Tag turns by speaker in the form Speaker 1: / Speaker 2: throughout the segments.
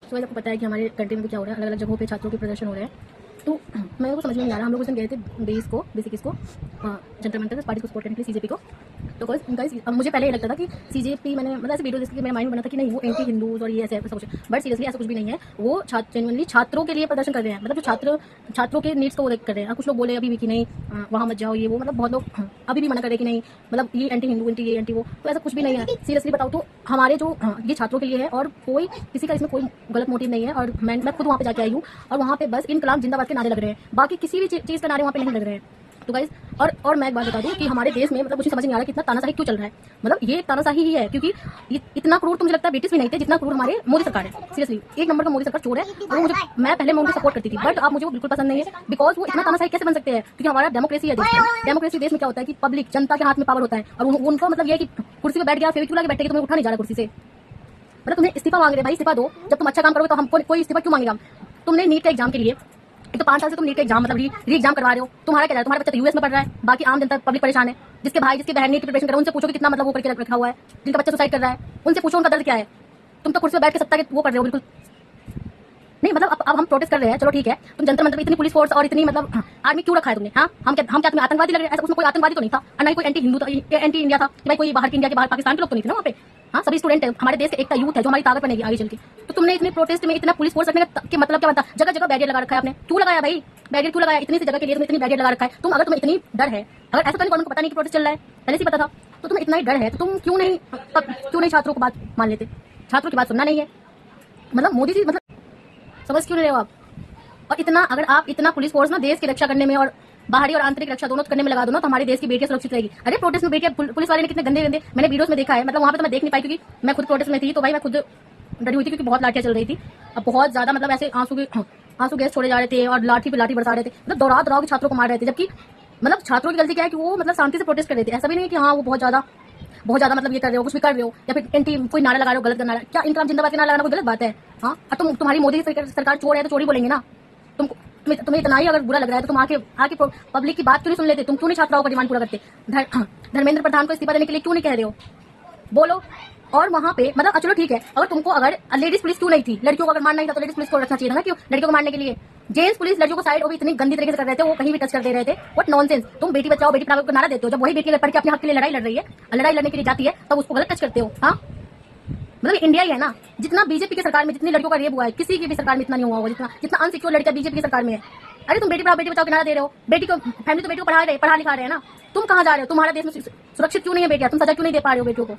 Speaker 1: तो आपको पता है कि हमारे कंट्री में भी क्या हो रहा है, अलग अलग जगहों पे छात्रों के प्रदर्शन हो रहे हैं। तो मेरे को समझ में नहीं आ रहा। हम लोग उस दिन गए थे बेसिक इसको जंतर मंतर पार्टी को सपोर्ट करने के लिए सीजेपी को। तो गाइस मुझे पहले ये लगता था कि सीजेपी, मैंने मतलब ऐसे वीडियो देखकर मेरा माइंड बना था कि नहीं वो एंटी हिंदूज और ये ऐसा कुछ, बट सीरियसली ऐसा कुछ भी नहीं है। वो जेन्युइनली छात्रों के लिए प्रदर्शन कर रहे हैं, मतलब जो छात्रों के नीड्स को वो कर रहे हैं। कुछ लोग बोले अभी भी कि नहीं वहाँ मत जाओ, ये वो, मतलब बहुत लोग अभी भी मना कर रहे हैं कि नहीं मतलब ये एंटी हिंदू, एंटी ये एंटी वो। तो ऐसा कुछ भी नहीं है। सीरियसली बताओ तो हमारे जो ये छात्रों के लिए है और कोई किसी का इसमें कोई गलत मोटिव नहीं है। और मैं खुद वहाँ पे जाके आई हूँ और वहाँ पे बस इनकलाब जिंदाबाद के नारे लग रहे हैं, बाकी किसी भी चीज़ के नारे वहाँ पे नहीं लग रहे हैं। तो गाइस और मैं एक बात बता दूं कि हमारे देश में मतलब मुझे समझ नहीं आ रहा कि इतना तानाशाही क्यों चल रहा है। मतलब ये तानाशाही ही है, क्योंकि इतना क्रूर तो मुझे लगता है ब्रिटिश भी नहीं थे जितना क्रूर हमारे मोदी सरकार है। सीरियसली एक नंबर का मोदी सरकार चोर है। और मुझे मैं उनको सपोर्ट करती थी, बट अब मुझे वो बिल्कुल पसंद नहीं है। बिकॉज वो इतना तानाशाही कैसे बन सकते हैं, क्योंकि हमारा डेमोक्रेसी है देश में। डेमोक्रेसी देश में क्या होता है कि पब्लिक जनता के हाथ में पावर होता है, और उनको मतलब ये कि कुर्सी पर बैठ गया, फिर क्यों लगे बैठे कि तुम्हें उठा नहीं जा रहा कुर्सी से। मतलब तुम्हें इस्तीफा मांग रहे भाई, इस्तीफा दो। जब तुम अच्छा काम करोगे तो हमको कोई इस्तीफा क्यों मांगेगा। तुमने नीट के एग्जाम के लिए तो 5 साल से तुम नीट का एग्जाम मतलब री एग्जाम करवा रहे हो। तुम्हारा क्या है, तुम्हारा बच्चा तो यूएस में पढ़ रहा है, बाकी आम जनता पब्लिक परेशान है। जिसके भाई जिसकी बहन नीट की प्रिपरेशन कर रहे हैं उनसे पूछो कि कितना मतलब वो करके रखा हुआ है। जिनका बच्चा सुसाइड कर रहा है उनसे पूछो उनका दर्द क्या है। तुम तो कुर्सी पर बैठ के सत्ता के वो कर रहे हो बिल्कुल नहीं। मतलब अब हम प्रोटेस्ट कर रहे हैं, चलो ठीक है। तुम जंतर मंतर इतनी पुलिस फोर्स और इतनी मतलब आर्मी क्यों रखा है तुमने। हाँ हम क्या तुम्हें आतंकवादी लग रहे हैं। ऐसा उसमें कोई आतंकवादी तो नहीं था, और ना ही कोई एंटी हिंदू एंटी इंडिया था कि भाई कोई बाहर इंडिया के बाहर पाकिस्तान के लोग तो नहीं थे ना वहाँ पे। हाँ सभी स्टूडेंट है, हमारे देश का एकता यूथ है जो हमारी ताकत बनेगी आगे चल के। तो तुमने इतनी प्रोटेस्ट में इतना पुलिस फोर्स रखने का मतलब क्या बनता। जगह जगह बैरियर लगा रखा है आपने, क्यों लगाया भाई बैरियर, क्यों लगाया इतनी सी जगह के लिए तुम इतनी बैरियर लगा रखा है। तुम अगर तुम्हें इतनी डर है, अगर ऐसा तो नहीं गवर्नमेंट को पता नहीं कि प्रोटेस्ट चल रहा है, पहले से पता था, तो तुम्हें इतना ही डर है तो तुम क्यों नहीं छात्रों को बात मान लेते। छात्रों की बात सुनना नहीं है, मतलब मोदी जी मतलब समझ क्यों नहीं रहे हो आप। और इतना अगर आप इतना पुलिस फोर्स ना देश की रक्षा करने में और बाहरी और आंतरिक रक्षा दोनों करने में लगा दो ना, तो हमारे देश की बेटियां सुरक्षित रहेगी। अरे प्रोटेस्ट में बेटियां पुलिस वाले ने कितने गंदे मैंने वीडियोस में देखा है। मतलब वहां पे तो मैं देख नहीं पाई क्योंकि मैं खुद प्रोटेस्ट में थी, तो भाई मैं खुद डरी हुई थी क्योंकि बहुत लाठियां चल रही थी। अब बहुत ज्यादा मतलब ऐसे आंसू गैस छोड़े जा रहे थे और लाठी पे लाठी बरसा रहे थे, मतलब दौड़ा के छात्रों को मार रहे थे। जबकि मतलब छात्रों की गलती क्या है कि वो मतलब शांति से प्रोटेस्ट कर रहे थे। ऐसा भी नहीं कि हाँ वो बहुत ज्यादा मतलब ये कर रहे हो, कुछ भी कर रहे हो, या फिर एंटी कोई नारा लगा रहे हो, गलत नारा। क्या इनकलाब जिंदाबाद के नारा लगाना कोई गलत बात है। हाँ तुम्हारी मोदी सरकार चोर है तो चोरी बोलेंगे ना। तुम्हें इतना ही अगर बुरा लग रहा है तो तुम आके पब्लिक की बात क्यों नहीं सुन लेते। तुम क्यों नहीं छात्राओं का डिमांड पूरा करते। धर्मेंद्र प्रधान को इस्तीफा देने के लिए क्यों नहीं कह रहे हो, बोलो। और वहां पे मतलब चलो ठीक है, अगर लेडीज पुलिस क्यों नहीं थी, लड़कियों को अगर मारना ही था तो लेडीज पुलिस को रखना चाहिए था ना, क्यों लड़कियों को मारने के लिए। जेंट्स पुलिस लड़कियों को साइड वो भी इतनी गंदी तरीके से कर रहे थे, वो कहीं भी टच कर दे रहे थे। What nonsense. तुम बेटी बचाओ बेटी पढ़ाओ का नारा देते हो, जब वही बेटी अगर पढ़ के अपने हक के लिए लड़ाई लड़ रही है, लड़ाई लड़ने के लिए जाती है, तब उसको गलत टच करते हो। हाँ मतलब इंडिया ही है ना। जितना बीजेपी की सरकार में जितनी लड़कियों का रेप हुआ है, किसी की भी सरकार में इतना नहीं हुआ होगा जितना अनसिक्योर लड़कियां बीजेपी की सरकार में है। अरे तुम बेटी पढ़ाओ बेटी बचाओ के नारा दे रहे हो, बेटी को फैमिली तो बेटी को पढ़ा लिखा रहे हैं ना। तुम कहाँ जा रहे हो, तुम्हारा देश में सुरक्षित क्यों नहीं है बेटियां, तुम सजा क्यों नहीं दे पा रहे हो बेटियों को।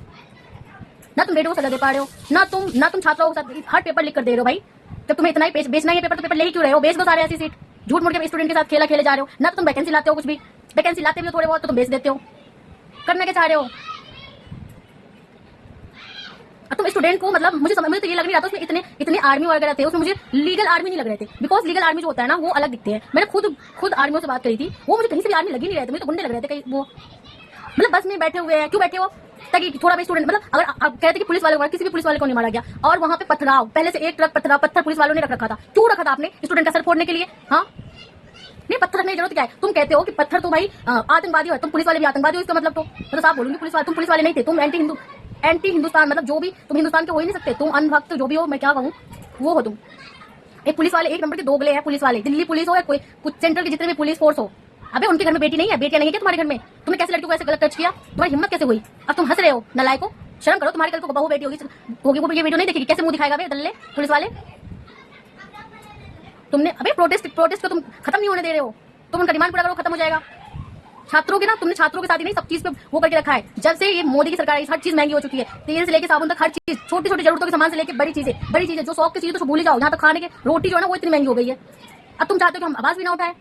Speaker 1: ना तुम बेटियों को सजा दे पा रहे हो, ना तुम छात्राओं के साथ हर पेपर लिख कर दे रहे हो भाई। जब तुम्हें इतना ही बेचना ही है पेपर, तो पेपर ले ही क्यों रहे हो, बेच दो सारे ऐसी सीट। झूठ मूठ के स्टूडेंट के साथ खेला खेले जा रहे हो ना। तो तुम वैकेंसी लाते हो, कुछ भी वैकेंसी लाते भी हो थोड़े बहुत तो तुम बेच देते हो। करना क्या चाह रहे हो। तुम स्टूडेंट को मतलब मुझे तो ये लग नहीं रहा था उसमें इतने आर्मी वगैरह थे, उसमें मुझे लीगल आर्मी नहीं लग रहे थे। बिकॉज लीगल आर्मी जो होता है ना वो अलग दिखते हैं। मैंने खुद आर्मियों से बात करी थी, वो मुझे कहीं से भी आर्मी लगी नहीं रहे थे, मुझे तो गुंडे लग रहे थे कहीं। वो मतलब बस में बैठे हुए हैं, क्यों बैठे हो, ताकि थोड़ा भी स्टूडेंट मतलब अगर आप कहते कि पुलिस वाले को किसी भी पुलिस वाले को नहीं मारा गया, और वहां पे पथराव पहले से एक ट्रक पत्थर पुलिस वालों ने रख रखा था। क्यों रखा था आपने, स्टूडेंट का सर फोड़ने के लिए। हाँ नहीं पत्थर रखने की जरूरत क्या है। तुम कहते हो कि पत्थर तो भाई आतंकवादी हो, तुम पुलिस वाले भी आतंकवादी हो, इसका मतलब तो मतलब साफ बोलूंगी तुम पुलिस वाले नहीं थे, तुम एंटी हिंदुस्तान मतलब जो भी तुम हिंदुस्तान के हो ही नहीं सकते। तुम अनभक्त जो भी हो, मैं क्या कहूँ वो हो तुम। एक पुलिस वाले एक नंबर के दोगले हैं पुलिस वाले, दिल्ली पुलिस हो या कोई कुछ सेंट्रल के जितने भी पुलिस फोर्स हो। अबे उनके घर में बेटी नहीं है, बेटियां नहीं है क्या तुम्हारे घर में। तुमने कैसे लड़कियों को ऐसे गलत टच किया, तुम्हारी हिम्मत कैसे हुई। अब तुम हंस रहे हो नालायको, शर्म करो। तुम्हारी कल को बहू बेटी होगी वो ये वीडियो नहीं देखेगी, कैसे मुंह दिखाएगा दल्ले पुलिस वाले। तुमने अबे प्रोटेस्ट को तुम खत्म नहीं होने दे रहे हो। तुम उनका डिमांड पूरा करो, खत्म हो जाएगा। छात्रों के ना तुमने छात्रों के साथ ही नहीं सब चीज पे वो करके रखा है। जब से ये मोदी की सरकार आई, हर चीज महंगी हो चुकी है, तेल से लेके साबुन तक, हर चीज छोटी छोटी जरूरतों के सामान से लेके बड़ी चीजें जो शौक की चीजें तो भूल ही जाओ। यहाँ तक खाने के रोटी जो है ना वो इतनी महंगी हो गई है। अब तुम चाहते हो कि हम आवाज भी ना उठाए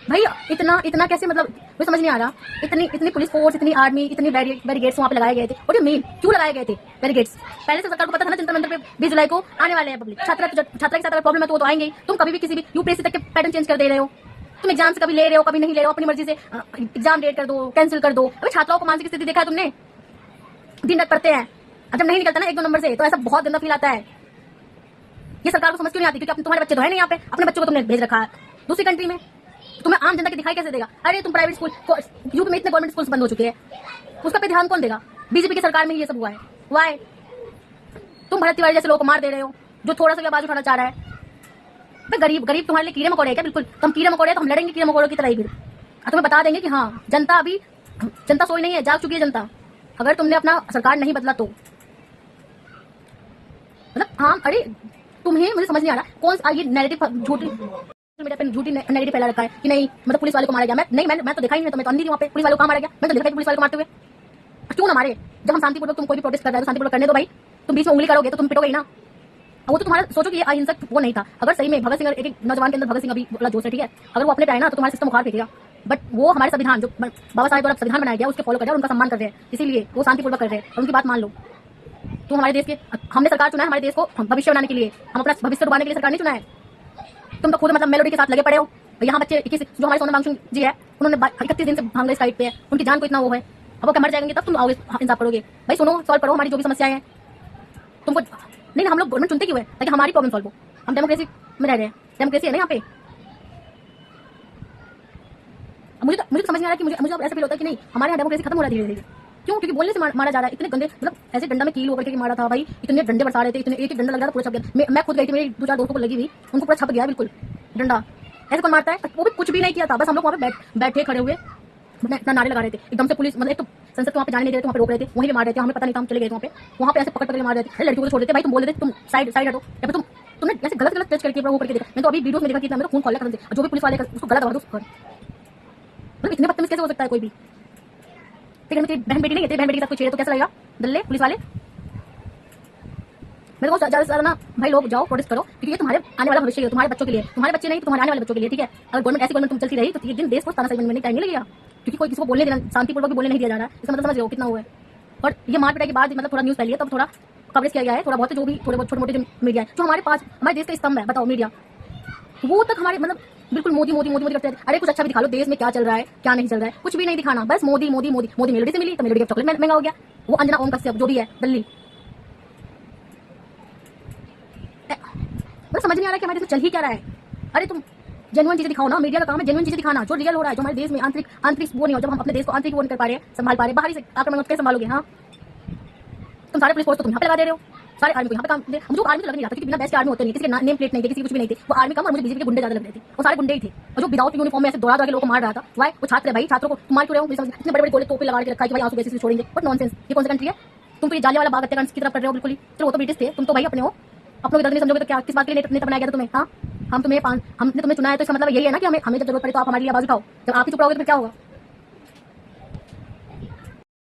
Speaker 1: भाई। इतना कैसे, मतलब मुझे समझ नहीं आ रहा। इतनी पुलिस फोर्स, इतनी आर्मी, इतनी बैरिगेट्स वहां पे लगाए गए थे। और मीन क्यों लगाए गए थे बैरिगेट्स। पहले से सरकार को पता था ना जंतर मंतर पे 20 जुलाई को आने वाले हैं पब्लिक छात्रा के साथ अगर प्रॉब्लम है तो वो तो आएंगे। तुम कभी भी किसी भी यूपीएससी तक के पैटर्न चेंज कर दे रहे हो। तुम एग्जाम से कभी ले रहे हो कभी नहीं ले रहे हो, अपनी मर्जी से एग्जाम डेट कर दो, कैंसिल कर दो। अभी छात्राओं को मानसिक स्थिति देखा है तुमने, दिन रात पढ़ते हैं, जब नहीं निकलता ना 1-2 नंबर से तो ऐसा बहुत गंदा फील आता है। ये सरकार को समझ क्यों नहीं आती, क्योंकि तुम्हारे बच्चे तो है नहीं यहाँ पे, अपने बच्चों को तुमने भेज रखा है दूसरी कंट्री में। तुम्हें आम जनता की दिखाई कैसे देगा। अरे तुम प्राइवेट स्कूल, यूपी में इतने गवर्नमेंट स्कूल बंद हो चुके हैं, उसका पे ध्यान कौन देगा। बीजेपी की सरकार में ये सब हुआ है। वाई भरत तिवारी जैसे लोगों को मार दे रहे हो जो थोड़ा सा भी आवाज उठाना चाह रहा है। भाई गरीब गरीब तुम्हारे लिए कीड़े मकोड़े है क्या? बिल्कुल तुम कीड़े मकोड़े तो हम लड़ेंगे कीड़े मकोड़ों की तरह ही। फिर तुम्हें बता देंगे कि हाँ जनता अभी जनता सोई नहीं है, जाग चुकी है जनता। अगर तुमने अपना सरकार नहीं बदला तो मतलब हाँ अरे तुम्हें मुझे समझ नहीं आ रहा कौन सा ये नैरेटिव झूठी मीडिया पे झूठी नैरेटिव फैला रखा है कि नहीं मतलब पुलिस वाले को मारा गया। मैं तो देखा ही नहीं, तो मैं तो अंधी थी वहाँ पे। पुलिस वाले को कहाँ मारा गया? मैं तो देखा पुलिस वाले को मारते हुए। क्यों ना मारे? जब हम शांतिपूर्वक तुम कोई भी प्रोटेस्ट कर रहे हो शांतिपूर्वक करने दो भाई। तुम बीच में उंगली करोगे तो तुम पिटोगे ही ना। वो तो तुम्हारा सोचो कि ये अहिंसक वो नहीं था। अगर सही में भगत सिंह एक नौजवान के अंदर भगत सिंह अभी वाला जोश है ठीक है, अगर वो अपने पे आए ना तो तुम्हारा सिस्टम उखाड़ फेंकेगा। बट वो हमारे संविधान जो बाबा साहेब द्वारा संविधान बनाया गया उसके फॉलो कर रहे हैं, उनका सम्मान कर रहे हैं, इसीलिए वो शांतिपूर्वक कर रहे हैं और उनकी बात मान लो। तो हमारे देश के हमने सरकार चुना है हमारे देश को भविष्य बनाने के लिए, हम अपना भविष्य डुबाने के लिए सरकार नहीं चुना है। तुम तो खुद मतलब मेलोडी के साथ लगे पड़े हो। यहाँ बच्चे 21 जो हमारे सोनम वांगचुक जी है उन्होंने 31 दिन से भांग रहे साइड पे है, उनकी जान को इतना वो है। अब वो क्या मर जाएंगे तब तुम आओगे इंसाफ करोगे? भाई सुनो सॉल्व करो हमारी जो भी समस्याएं हैं। तुमको नहीं हम लोग गवर्नमेंट चुनते क्यों है? ताकि हमारी प्रॉब्लम सॉल्व हो। हम डेमोक्रेसी में रह रहे हैं, डेमोक्रेसी है ना यहाँ पे। मुझे तो समझ नहीं आ रहा कि मुझे अब ऐसा फील होता है कि नहीं हमारे यहाँ डेमोक्रेसी खत्म हो रहा है धीरे धीरे। क्यों? क्योंकि बोलने से मारा जा रहा है। इतने गंदे मतलब ऐसे डंडा में कील होकर के मारा था भाई, इतने डंडे बरसा रहे थे, इतने एक डंडा लग रहा था पूरा छप गया। मैं खुद गई थी, मेरी 2-4 दोस्तों को लगी हुई, उनको पूरा छप गया बिल्कुल डंडा। ऐसे कौन मारता है? वो भी कुछ भी नहीं किया था, बस हम लोग वहाँ पे बैठे खड़े हुए अपना नारे लगा रहे थे। एकदम से पुलिस मतलब एक तो संसद के वहाँ पे जाने नहीं दे रहे थे, वहाँ पे रोक रहे थे, वहीं पे मार रहे थे। हमें पता नहीं था, हम चले गए थे वहाँ पे ऐसे पकड़ मार रहे थे। अरे लड़कियों को छोड़ देते भाई, तुम बोल रहे थे तुम साइड हटो या फिर तुमने ऐसे गलत टच करके वो करके देखा। मैं तो अभी वीडियो में देखा कि मेरा खून खोल कर जो भी पुलिस वाले का उसको गलत दबा दो उसको। मतलब इतने बदतमीज कैसे हो सकता है कोई भी? ठीक है तेरी बहन बेटी नहीं है, तेरी बहन बेटी के साथ कोई छेड़े तो कैसा लगेगा? दल्ले पुलिस वाले। मेरे को ज्यादा से ज्यादा ना भाई लोग जाओ प्रोटेस्ट करो, क्योंकि ये तुम्हारे आने वाला भविष्य है, तुम्हारे बच्चों के लिए, तुम्हारे बच्चे नहीं तो तुम्हारे आने वाले बच्चों के लिए। ठीक है अगर गवर्नमेंट ऐसी गवर्नमेंट तुम चलती रही तो एक दिन देश को तानाशाही बनने में टाइम नहीं लगेगा, क्योंकि कोई किसी को बोलने देना शांतिपूर्वक भी बोलने नहीं दिया जा रहा है। इसका मतलब समझ रहे हो कितना हुआ है। और ये मार पिटाई के बाद मतलब थोड़ा न्यूज फैली है, तब थोड़ा कवरेज किया गया है, थोड़ा बहुत जो भी थोड़े बहुत छोटे मोटे जो मीडिया है जो हमारे पास हमारे देश का स्तंभ है, बताओ मीडिया, वो तक हमारे मतलब बिल्कुल मोदी मोदी मोदी मोदी करते हैं। अरे कुछ अच्छा भी दिखा लो देश में क्या चल रहा है क्या नहीं चल रहा है, कुछ भी नहीं दिखाना, बस मोदी मोदी मोदी मोदी। मेलोडी से मिली तो मेलोडी का चॉकलेट महंगा हो गया। वो अंजना ओम कश्यप जो भी है दिल्ली, मतलब समझ नहीं आ रहा कि हमारे देश में चल ही क्या रहा है। अरे तुम जेन्युइन चीजें दिखाओ ना, मीडिया का काम है जेन्युइन चीजें दिखाना, जो रियल हो रहा है, जो हमारे देश में आंतरिक वो नहीं हो। जब हम अपने देश को आंतरिक वो नहीं कर पा रहे हैं, संभाल पा रहे, बाहरी से आक्रमण कैसे संभालोगे? हाँ तुम सारे पुलिस फोर्स तो तुम यहाँ पे लगा दे रहे हो, सारे आर्मी को यहाँ पे काम दे। मुझे आर्मी तो लग नहीं रहा था, क्योंकि बिना बेस्ट के आर्मी होते नहीं, किसी के नेम प्लेट नहीं थे, किसी कुछ भी नहीं थे, वो आर्मी कम और मुझे बीजेपी के गुंडे ज्यादा लग रहे थे। वो सारे गुंडे ही थे और जो विदाउट यूनिफॉर्म में ऐसे दौड़ा दौड़ा के लोगों को मार रहा था। वाई वो छात्र है भाई, छात्रों को मार क्यों रहे हो? इतने बड़े बड़े गोले तोपे लगा के रखा है कि भाई आंसू बेसिस छोड़ेंगे। बट नॉनसेंस, ये कौन सा कंट्री है? तुम तो ये जालियांवाला बाग हत्याकांड की तरफ कर रहे हो बिल्कुल ही। चलो वो तो ब्रिटिश थे, तुम तो भाई अपने हो, अपनों की दर्द नहीं समझोगे तो क्या किस बात के लिए नेता बनाया गया था तुम्हें? हाँ हमने तुम्हें चुना है तो इसका मतलब यही है ना कि हमें जब जरूरत पड़े तो आप हमारे लिए आवाज उठाओ। जब आप ही चुप रहोगे तो क्या होगा?